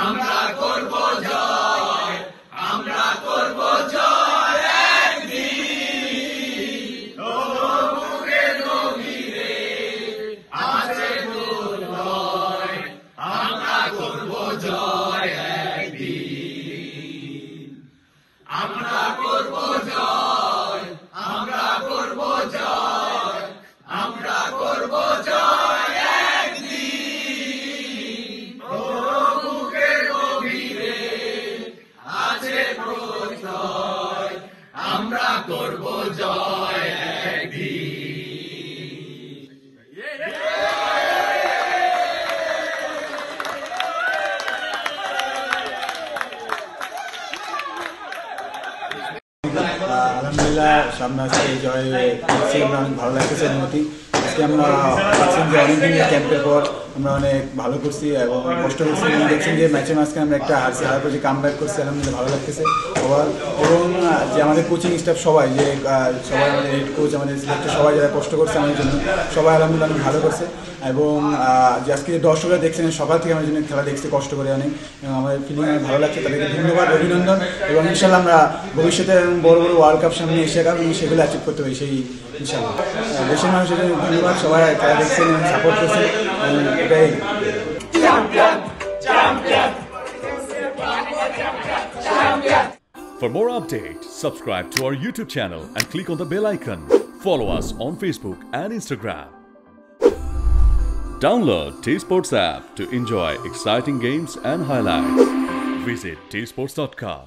আমরা করব জয়, আমরা করব জয় একদিন। ও বুকের গভীরে আছে প্রত্যয়, আমরা করব জয় একদিন। আমরা করব জয়, আমরা করব জয়, আমরা করব জয় একদিন। ও বুকের গভীরে আছে প্রত্যয়, আমরা করব জয় একদিন। আলহামদুলিল্লাহ সামনে আজকে জয় দেখছি, আমরা অনেক ভালো লাগতেছে অনুমতি। আজকে আমরা দেখছেন যে অনেকদিন ক্যাম্পের পর আমরা অনেক ভালো করছি এবং কষ্ট করছি। দেখছেন যে ম্যাচের মাঝখানে আমরা একটা হারার পর যে কাম ব্যাক করছি, আলহামদুলিল্লাহ ভালো লাগতেছে সবার। এবং যে আমাদের কোচিং স্টাফ সবাই, যে সবাই আমাদের হেড কোচ, আমাদের সিলেক্টর সবাই যারা কষ্ট করছে আমাদের জন্য, সবাই আলহামদুলিল্লাহ অনেক ভালো করছে। এবং যে আজকে দর্শকরা দেখছেন সকাল থেকে আমাদের জন্য খেলা দেখছে কষ্ট করে অনেক, এবং আমাদের ফিলিং অনেক ভালো লাগছে। তাদেরকে ধন্যবাদ, অভিনন্দন। এবং ইনশাল্লাহ আমরা ভবিষ্যতে বড় বড় ওয়ার্ল্ড কাপ সামনে এশিয়া কাপ সেগুলো অ্যাচিভ করতে পারি সেই ইনশাল্লাহ। দেশের মানুষের জন্য ধন্যবাদ, সবাই খেলা দেখছেন এবং সাপোর্ট করছেন, এটাই। For more updates, subscribe to our YouTube channel and click on the bell icon. Follow us on Facebook and Instagram. Download T-Sports app to enjoy exciting games and highlights. Visit tsports.com.